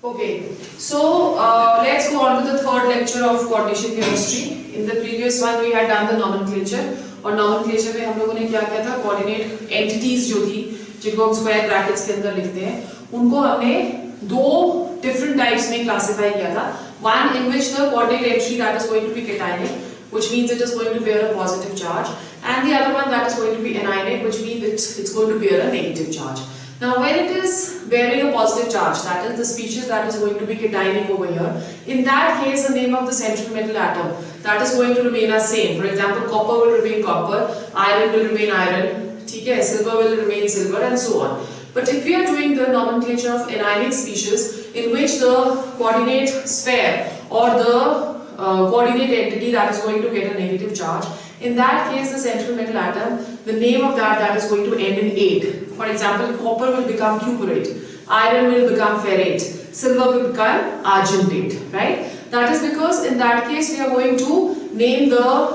Okay, so let's go on to the third lecture of coordination chemistry. In the previous one we had done the nomenclature और nomenclature में हम लोगों ने क्या किया था, coordinate entities जो थी जिनको हम square brackets के अंदर लिखते हैं उनको हमने दो different types में classify किया था. One in which the coordinate entity that is going to be cationic, which means it is going to bear a positive charge, and the other one that is going to be anionic, which means it's going to bear a negative charge. Now when it is bearing a positive charge, that is the species that is going to be cationic over here, in that case the name of the central metal atom that is going to remain as same. For example, copper will remain copper, iron will remain iron, okay, silver will remain silver, and so on. But if we are doing the nomenclature of anionic species in which the coordinate sphere or the coordinate entity that is going to get a negative charge, in that case the central metal atom, the name of that is going to end in ate. For example, copper will become cuprate, iron will become ferrate, silver will become argentate, right? That is because in that case we are going to name the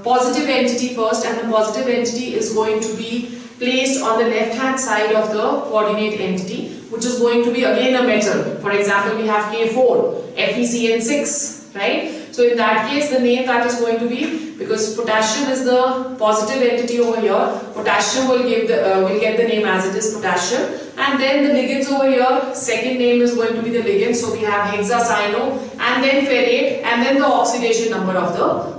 positive entity first, and the positive entity is going to be placed on the left hand side of the coordinate entity, which is going to be again a metal. For example, we have K4, FeCN6, right? So in that case the name that is going to be, because potassium is the positive entity over here, potassium will get the name as it is potassium, and then the ligands over here, second name is going to be the ligand. So we have hexacyano and then ferrate and then the oxidation number of the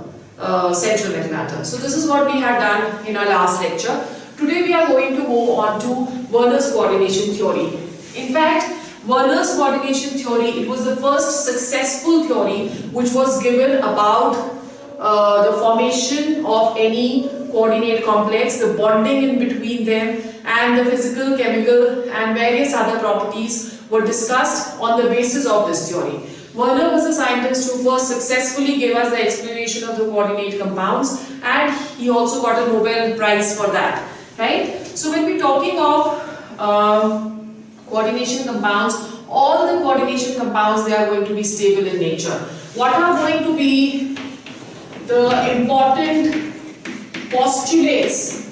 central metal atom. So this is what we had done in our last lecture. Today we are going to go on to Werner's coordination theory. In fact, Werner's coordination theory, it was the first successful theory which was given about the formation of any coordinate complex, the bonding in between them, and the physical, chemical and various other properties were discussed on the basis of this theory. Werner was a scientist who first successfully gave us the explanation of the coordinate compounds, and he also got a Nobel Prize for that, right? So when we're talking of coordination compounds, all the coordination compounds, they are going to be stable in nature. What are going to be the important postulates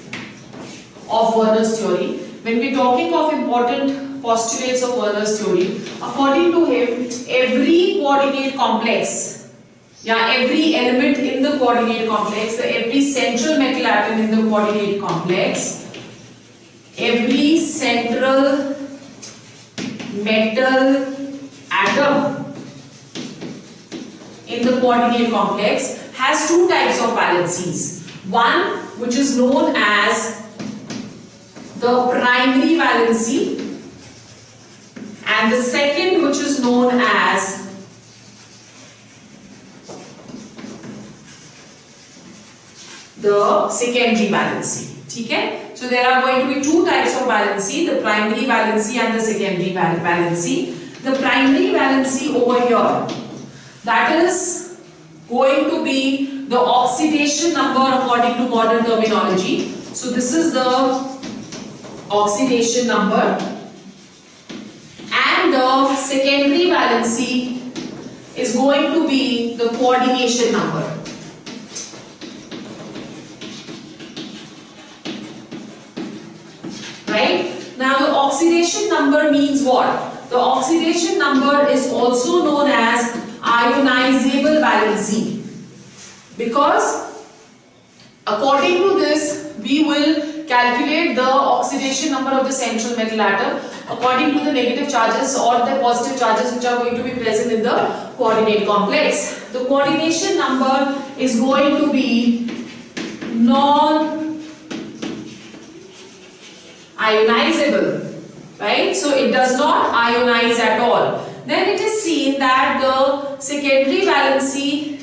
of Werner's theory? When we're talking of important postulates of Werner's theory, according to him, every coordinate complex, every element in the coordinate complex, every central metal atom in the coordinate complex, every central metal atom in the coordinate complex has two types of valencies. One which is known as the primary valency, and the second which is known as the secondary valency. Okay? So there are going to be two types of valency, the primary valency and the secondary valency. The primary valency over here, that is going to be the oxidation number according to modern terminology. So this is the oxidation number, and the secondary valency is going to be the coordination number. Right? Now the oxidation number means what? The oxidation number is also known as ionizable valency, because according to this we will calculate the oxidation number of the central metal atom according to the negative charges or the positive charges which are going to be present in the coordinate complex. The coordination number is going to be non-ionizable, right? So it does not ionize at all. Then it is seen that the secondary valency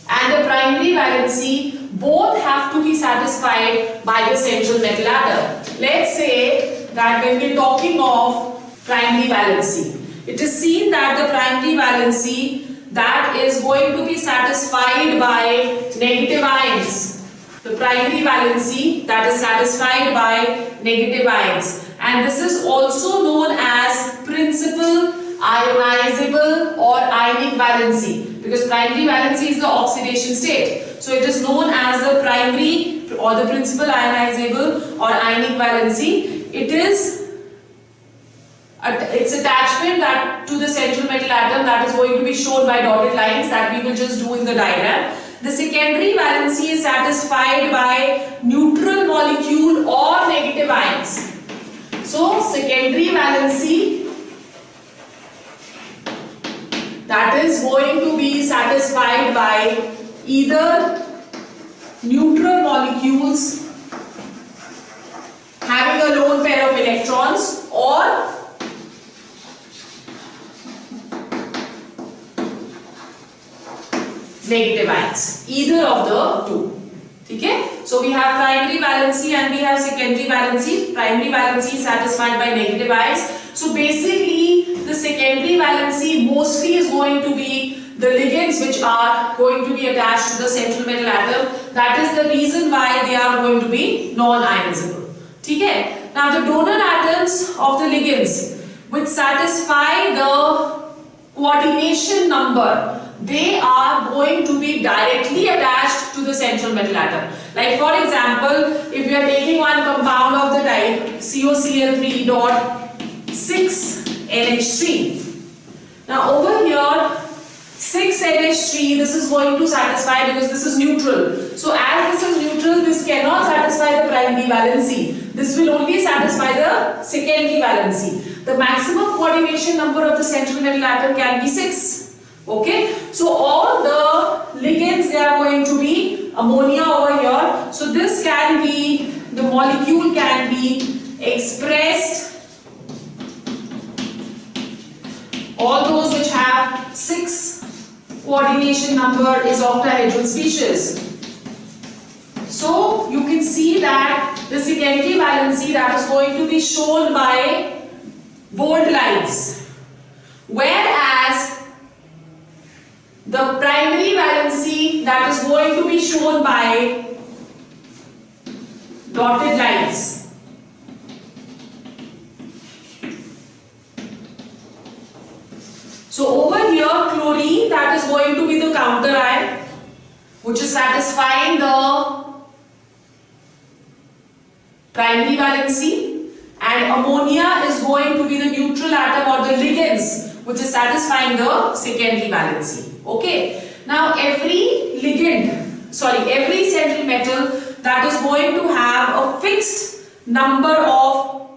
and the primary valency both have to be satisfied by the central metal atom. Let's say that when we are talking of primary valency, it is seen that the primary valency that is going to be satisfied by negative ions. The primary valency that is satisfied by negative ions, and this is also known as principal ionizable or ionic valency, because primary valency is the oxidation state. So it is known as the primary or the principal ionizable or ionic valency. It is its attachment that to the central metal atom, that is going to be shown by dotted lines that we will just do in the diagram. The secondary valency is satisfied by neutral molecule or negative ions. So secondary valency, that is going to be satisfied by either neutral molecules having a lone pair of electrons or negative ions, either of the two. Okay? So we have primary valency and we have secondary valency. Primary valency is satisfied by negative ions. So basically the secondary valency mostly is going to be the ligands which are going to be attached to the central metal atom. That is the reason why they are going to be non-ionizable. Okay? Now the donor atoms of the ligands which satisfy the coordination number, they are going to be directly attached to the central metal atom. Like for example, if we are taking one compound of the type COCl3 dot 6NH3. Now over here 6NH3, this is going to satisfy because this is neutral. So as this is neutral, this cannot satisfy the primary valency. This will only satisfy the secondary valency. The maximum coordination number of the central metal atom can be 6. Okay, so all the ligands, they are going to be ammonia over here. So this can be, the molecule can be expressed, all those which have 6 coordination number is octahedral species. So you can see that the secondary valency, that is going to be shown by bold lines, whereas the primary valency, that is going to be shown by dotted lines. So over here chlorine, that is going to be the counter ion which is satisfying the primary valency, and ammonia is going to be the neutral atom or the ligands which is satisfying the secondary valency. Okay, now every central metal, that is going to have a fixed number of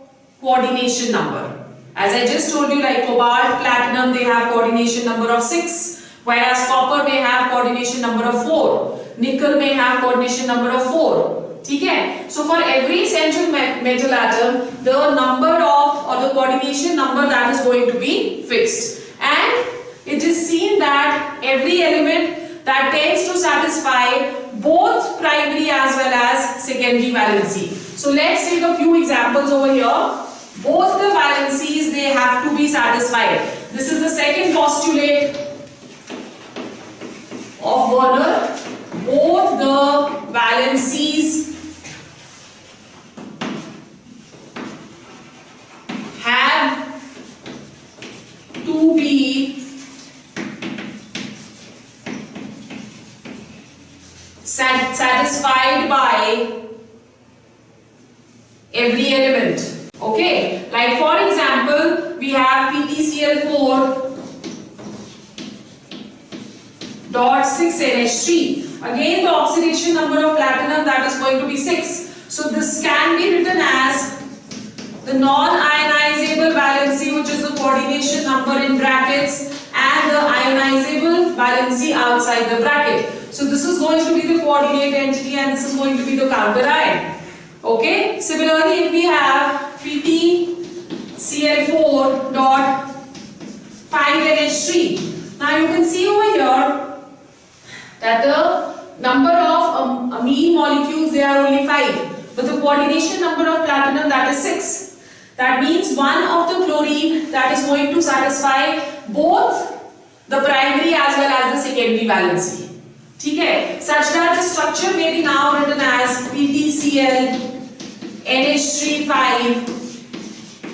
coordination number. As I just told you, like cobalt, platinum, they have coordination number of 6, whereas copper may have coordination number of 4, nickel may have coordination number of 4. Okay? So for every central metal atom, the number of, or the coordination number, that is going to be fixed. And it is seen that every element that tends to satisfy both primary as well as secondary valency. So let's take a few examples over here. Both the valencies, they have to be satisfied. This is the second postulate of Werner. Both the valencies have to be satisfied by every element. Okay, like for example, we have PtCl4 dot 6NH3. Again, the oxidation number of platinum, that is going to be 6. So this can be written as the non-ionizable valency, which is the coordination number in brackets, and the ionizable valency outside the bracket. So this is going to be the coordinate entity and this is going to be the counter ion. Okay, similarly if we have PtCl4 dot 5NH3. Now you can see over here that the number of amine molecules, they are only 5, but the coordination number of platinum, that is 6. That means one of the chlorine, that is going to satisfy both the primary as well as the secondary valency. Okay, such that the structure may be now written as PtCl NH3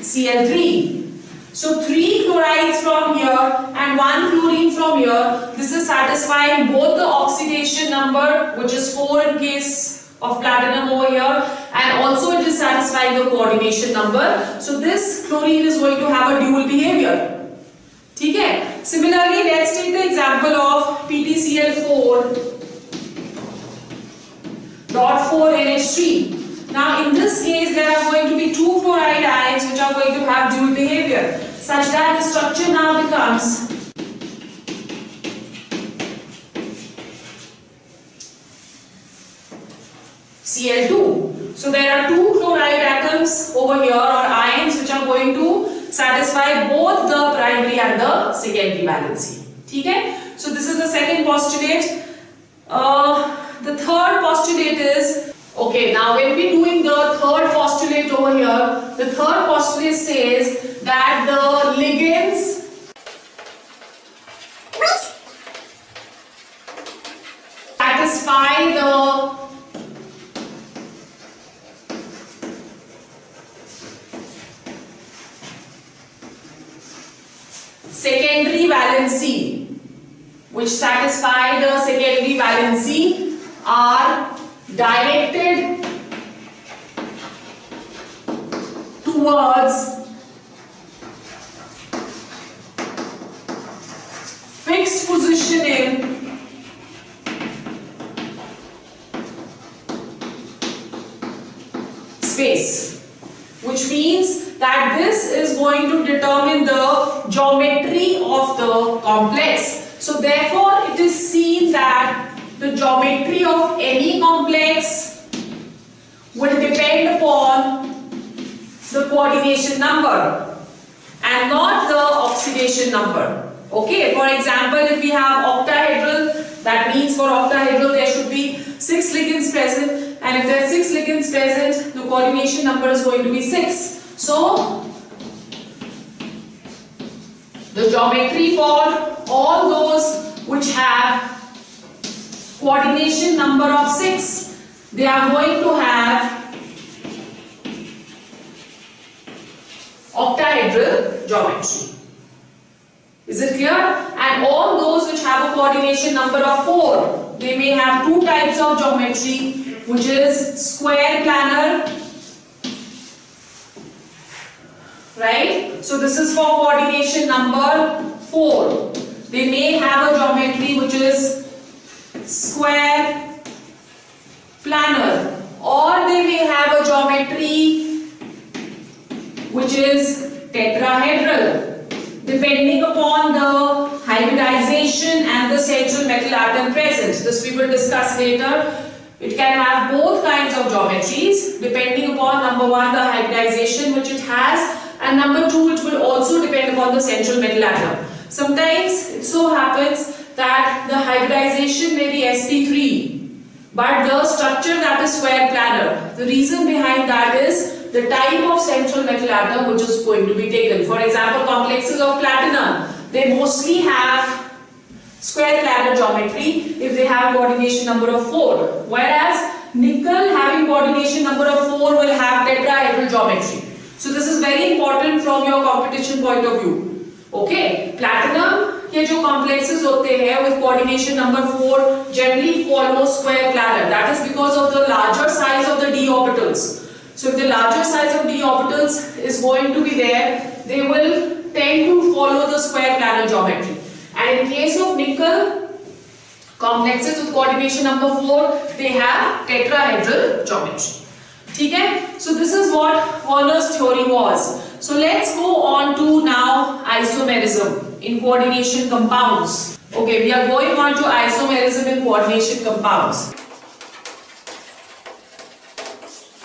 5Cl3. So 3 chlorides from here and 1 fluorine from here. This is satisfying both the oxidation number, which is 4 in case of platinum over here, and also it is satisfying the coordination number. So this chlorine is going to have a dual behavior. ठीक है? Similarly, let's take the example of PtCl4.4NH3. Now in this case there are going to be two chloride ions which are going to have dual behavior, such that the structure now becomes Cl2. So there are two chloride atoms over here, or ions, which are going to satisfy both the primary and the secondary valency. ठीक है? So this is the second postulate. The third postulate is, okay, now when we doing the third postulate over here, the third postulate says that the ligands satisfy the secondary valency, which satisfy the secondary valency, are directed towards fixed position in space, which means that this is going to determine the geometry of the complex. So therefore it is seen that the geometry of any complex will depend upon the coordination number and not the oxidation number. Okay, for example, if we have octahedral, that means for octahedral there should be 6 ligands present, and if there are 6 ligands present, the coordination number is going to be 6. So the geometry for all those which have coordination number of 6, they are going to have octahedral geometry. Is it clear? And all those which have a coordination number of 4, they may have two types of geometry, which is square planar, right? So this is for coordination number 4. They may have a geometry which is square planar, or they may have a geometry which is tetrahedral, depending upon the hybridization and the central metal atom present. This we will discuss later. It can have both kinds of geometries depending upon, number one, the hybridization which it has, and number two, it will also depend upon the central metal atom. Sometimes it so happens that the hybridization may be sp3, but the structure that is square planar. The reason behind that is the type of central metal atom which is going to be taken. For example, complexes of platinum, they mostly have square planar geometry if they have coordination number of 4, whereas nickel having coordination number of 4 will have tetrahedral geometry. So this is very important from your competition point of view. Okay, platinum के जो complexes होते हैं with coordination number 4 generally follow square planar. That is because of the larger size of the d orbitals. So if the larger size of d orbitals is going to be there, they will tend to follow the square planar geometry. And in case of nickel, complexes with coordination number 4, they have tetrahedral geometry. ठीक है? So this is what Werner's theory was. So let's go on to now isomerism in coordination compounds. Okay, we are going on to isomerism in coordination compounds.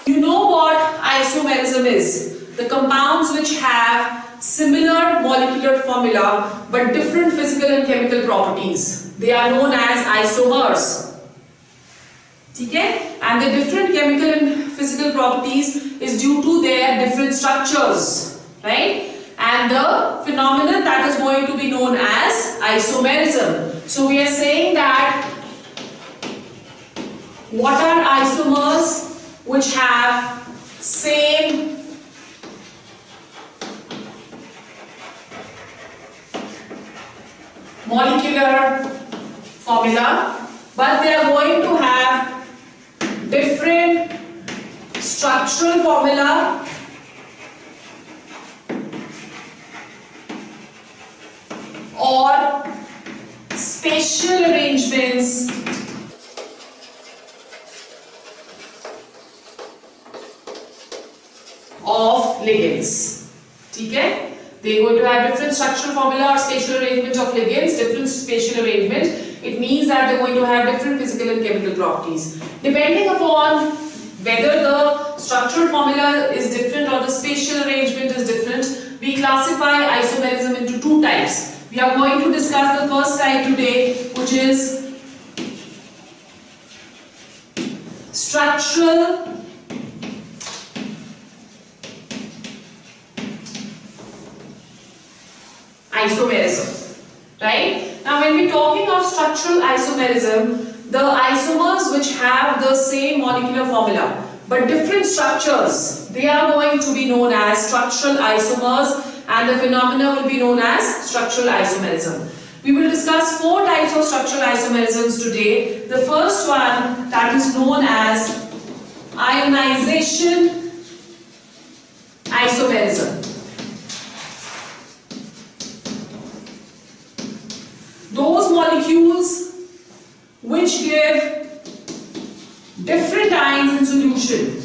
You know what isomerism is? The compounds which have similar molecular formula but different physical and chemical properties. They are known as isomers. ठीक है? And the different chemical and physical properties is due to their different structures, right? And the phenomenon that is going to be known as isomerism. So we are saying that what are isomers which have same molecular formula, but they are going to have different structural formula or spatial arrangements of ligands. ठीक है? They are going to have different structural formula or spatial arrangement of ligands, different spatial arrangement. It means that they are going to have different physical and chemical properties. Depending upon whether the structural formula is different or the spatial arrangement is different, we classify isomerism into two types. We are going to discuss the first type today, which is structural isomerism. Right? Now when we're talking of structural isomerism, the isomers which have the same molecular formula but different structures, they are going to be known as structural isomers, and the phenomena will be known as structural isomerism. We will discuss four types of structural isomerisms today. The first one, that is known as ionization isomerism. Those molecules which give different ions in solution.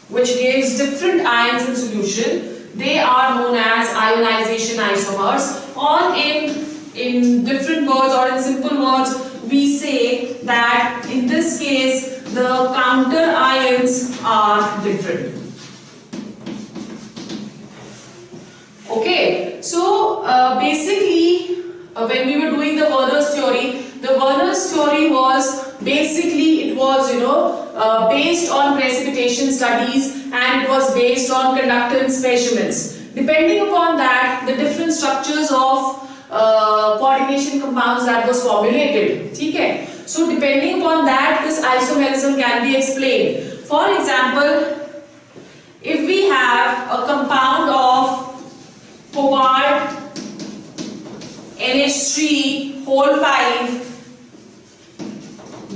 Which gives different ions in solution, they are known as ionization isomers, or in different words or in simple words, we say that in this case the counter ions are different. Okay, so basically when we were doing the Werner's theory was basically, it was based on precipitation studies, and it was based on conductance measurements. Depending upon that, the different structures of coordination compounds that was formulated. Okay? So depending upon that, this isomerism can be explained. For example, if we have a compound of cobalt NH3 whole 5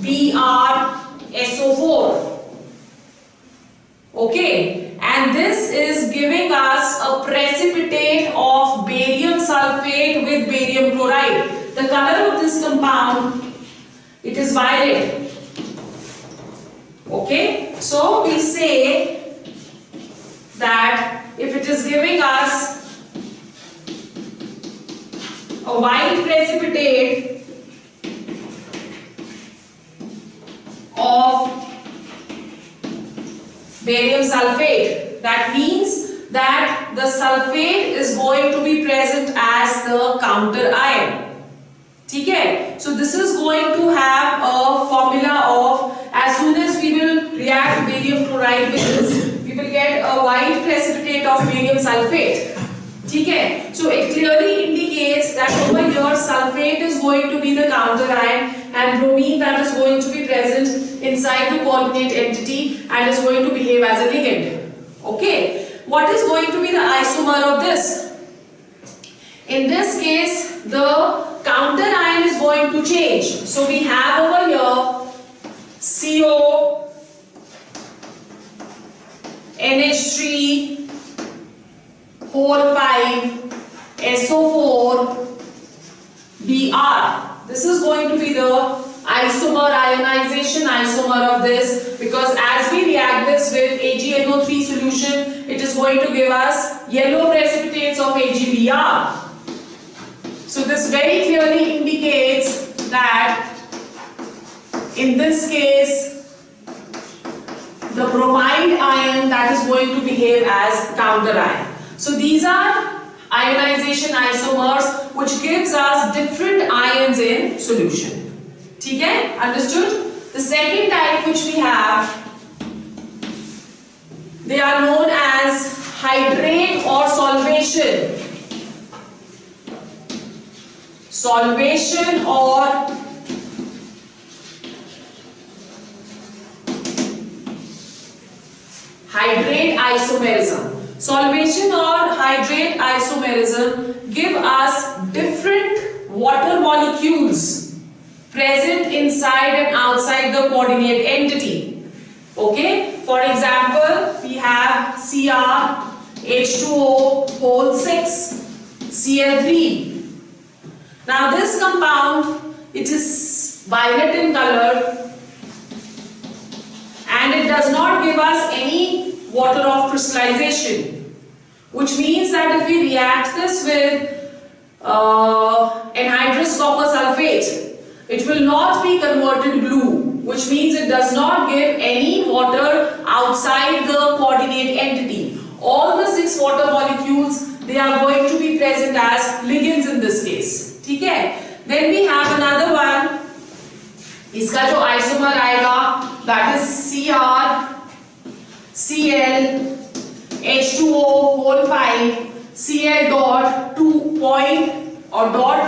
BrSO4, okay, and this is giving us a precipitate of barium sulfate with barium chloride. The color of this compound, it is violet. Okay, so we say that if it is giving us a white precipitate of barium sulfate, that means that the sulfate is going to be present as the counter ion. Okay? So this is going to have a formula of, as soon as we will react barium chloride with this, we will get a white precipitate of barium sulfate. Okay? So it clearly indicates that over here sulfate is going to be the counter ion, and bromine that is going to be present inside the coordinate entity and is going to behave as a ligand. Okay? What is going to be the isomer of this? In this case, the counter ion is going to change. So we have over here CO NH3 whole 5 SO4 Br. This is going to be the isomer, ionization isomer of this, because as we react this with AgNO3 solution, it is going to give us yellow precipitates of AgBr. So this very clearly indicates that in this case the bromide ion that is going to behave as counter ion. So these are ionization isomers which gives us different ions in solution. Okay? Understood? The second type which we have, they are known as hydrate or solvation. Solvation or hydrate isomerism. Solvation or hydrate isomerism give us different water molecules present inside and outside the coordinate entity. Okay, for example, we have Cr H2O whole 6 Cl3. Now this compound, it is violet in color and it does not give us any water of crystallization, which means that if we react this with anhydrous copper sulfate, it will not be converted blue, which means it does not give any water outside the coordinate entity. All the 6 water molecules, they are going to be present as ligands in this case. Okay? Then we have another one. इसका जो isomer आएगा, that is Cr Cl H2O whole 5 Cl dot 2 point or dot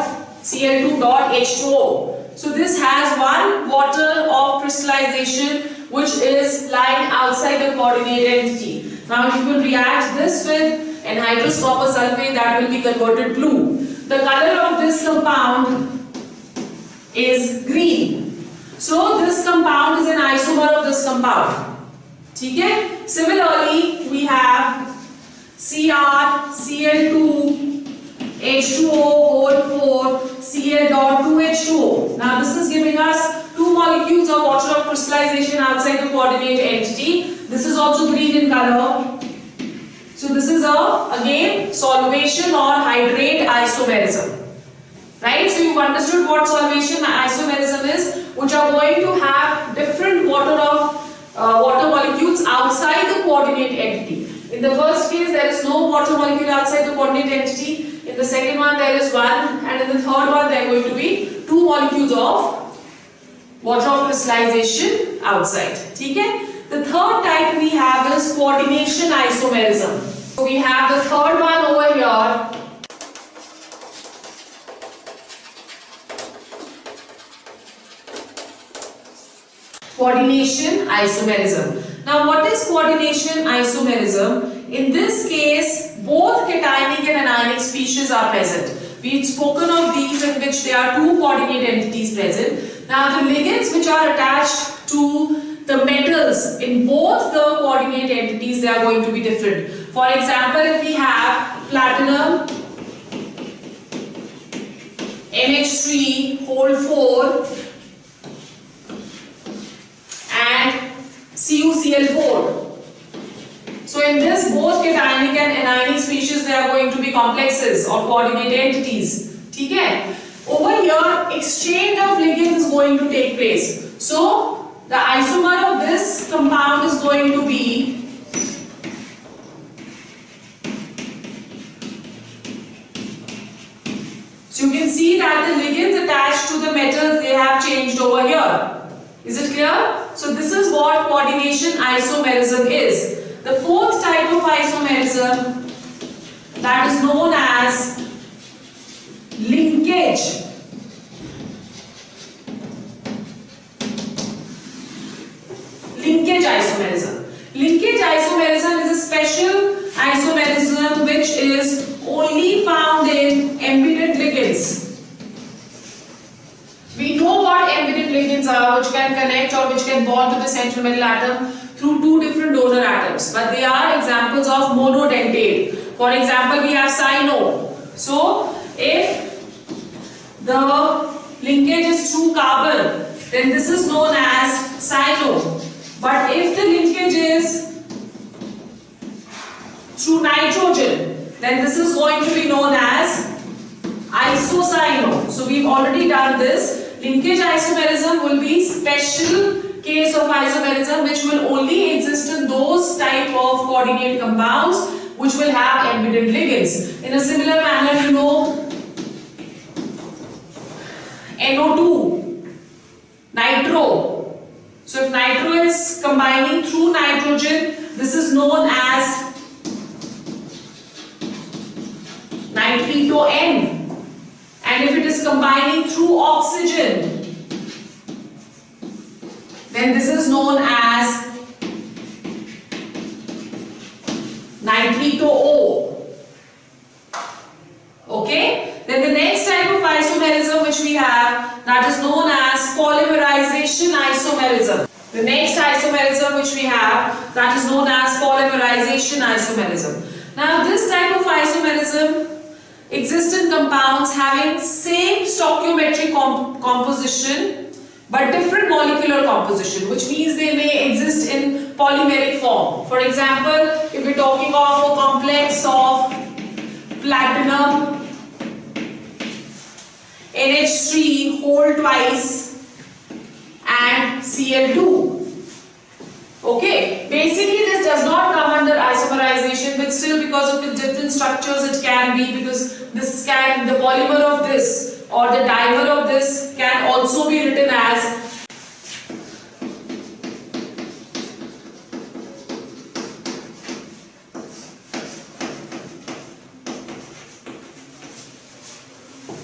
Cl2 dot H2O. So this has 1 water of crystallization which is lying outside the coordinate entity. Now if you will react this with anhydrous copper sulfate, that will be converted blue. The color of this compound is green. So this compound is an isomer of this compound. Okay? Similarly, we have Cr Cl2 H2O whole 4 Cl dot 2 H2O. Now this is giving us 2 molecules of water of crystallization outside the coordinate entity. This is also green in color. So this is again solvation or hydrate isomerism. Right? So you've understood what solvation isomerism is, which are going to have different water molecules outside the coordinate entity. In the first case, there is no water molecule outside the coordinate entity. In the second one, there is one, and in the third one, there are going to be 2 molecules of water of crystallization outside. Okay? The third type we have is coordination isomerism. So we have the third one over here. Coordination isomerism. Now what is coordination isomerism? In this case, both cationic and anionic species are present. We've spoken of these in which there are 2 coordinate entities present. Now the ligands which are attached to the metals in both the coordinate entities, they are going to be different. For example, if we have platinum NH3 whole 4 and CuCl4. So in this, both cationic and anionic species, they are going to be complexes or coordinate entities. Okay? Over here, exchange of ligands is going to take place. So the isomer of this compound is going to be so you can see that the ligands attached to the metals, they have changed over here. Is it clear? So this is what coordination isomerism is. The fourth type of isomerism, that is known as linkage. Linkage isomerism. Linkage isomerism is a special isomerism which is only found in embedded ligands. We know what embedded ligands are, which can connect or which can bond to the central metal atom through 2 different donor atoms, but they are examples of monodentate. For example, we have cyano. So if the linkage is through carbon, then this is known as cyano. But if the linkage is through nitrogen, then this is going to be known as isocyano. So we've already done this. Linkage isomerism will be special case of isomerism which will only exist in those type of coordinate compounds which will have embedded ligands. In a similar manner, you know, NO2, nitro. So if nitro is combining through nitrogen, this is known as nitrito N. And if it is combining through oxygen, then this is known as nitrito O. Okay? Then the next type of isomerism which we have, that is known as isomerism. The next isomerism which we have, that is known as polymerization isomerism. Now this type of isomerism exists in compounds having same stoichiometric composition but different molecular composition, which means they may exist in polymeric form. For example, if we're talking of a complex of platinum NH3 whole twice and Cl2. Okay, basically this does not come under isomerization, but still because of the different structures it can be, because this can, the polymer of this or the dimer of this can also be written as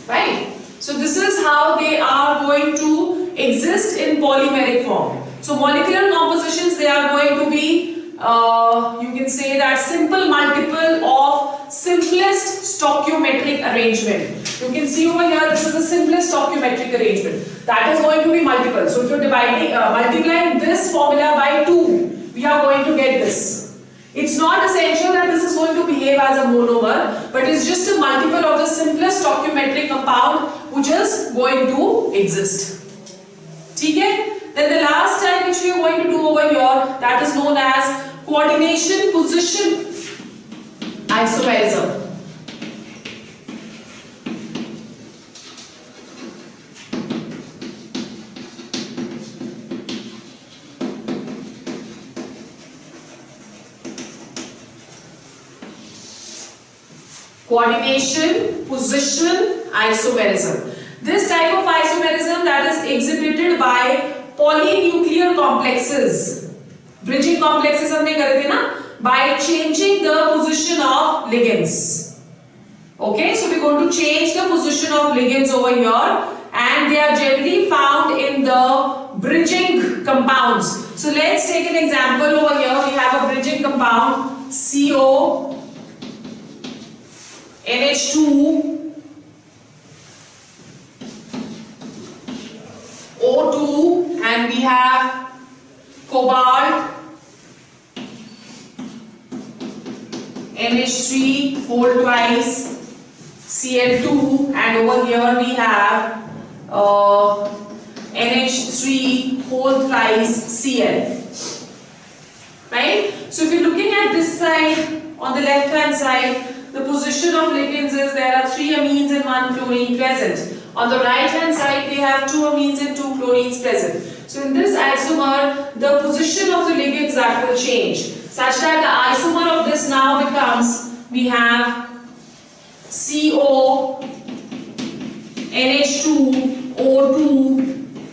right. So this is how they are going to exist in polymeric form. So molecular compositions, they are going to be you can say that simple multiple of simplest stoichiometric arrangement. You can see over here, this is the simplest stoichiometric arrangement. That is going to be multiple. So if you are dividing, multiplying this formula by 2, we are going to get this. It's not essential that this is going to behave as a monomer, but it's just a multiple of the simplest stoichiometric compound which is going to exist. Okay? Then the last type which we are going to do over here, that is known as coordination position isomerism. Coordination position isomerism. This type of isomerism that is exhibited by polynuclear complexes. Bridging complexes हमने करे थे ना, by changing the position of ligands. Okay, so we're going to change the position of ligands over here, and they are generally found in the bridging compounds. So let's take an example over here. We have a bridging compound CO NH2 O2, and we have cobalt NH3 whole twice Cl2, and over here we have NH3 whole thrice Cl. Right? So if you're looking at this side, on the left hand side, the position of ligands is there are 3 amines and 1 chlorine present. On the right hand side, we have 2 amines and 2 chlorines present. So in this isomer, the position of the ligands that will change, such that the isomer of this now becomes, we have CO NH2 O2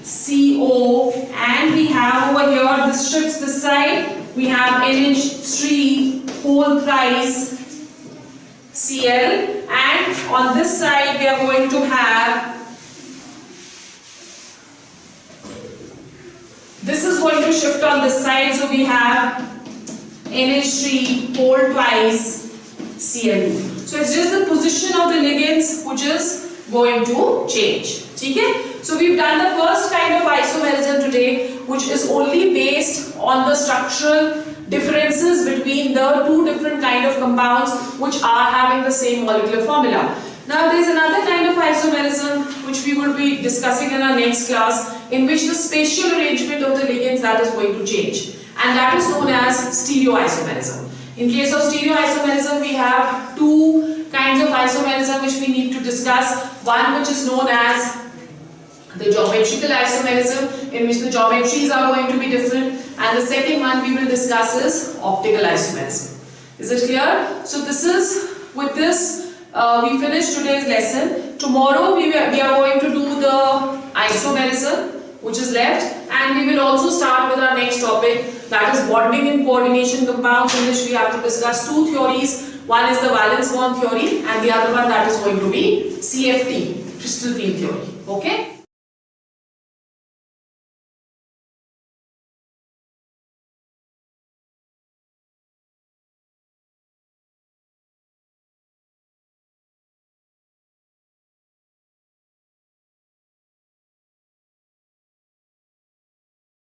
CO, and we have over here, this shifts this side, we have NH3 whole thrice Cl, and on this side we are going to have, this is going to shift on this side, so we have NH3 whole twice Cl2. So it's just the position of the ligands which is going to change. Okay? So we've done the first kind of isomerism today, which is only based on the structural differences between the two different kind of compounds which are having the same molecular formula. Now there is another kind of isomerism which we will be discussing in our next class, in which the spatial arrangement of the ligands that is going to change, and that is known as stereoisomerism. In case of stereoisomerism, we have two kinds of isomerism which we need to discuss. One which is known as the geometrical isomerism, in which the geometries are going to be different, and the second one we will discuss is optical isomerism. Is it clear? So this is, with this we finish today's lesson. Tomorrow we are going to do the isomerism which is left, and we will also start with our next topic, that is bonding and coordination compounds, in which we have to discuss two theories. One is the valence bond theory, and the other one that is going to be CFT, crystal field theory. Okay?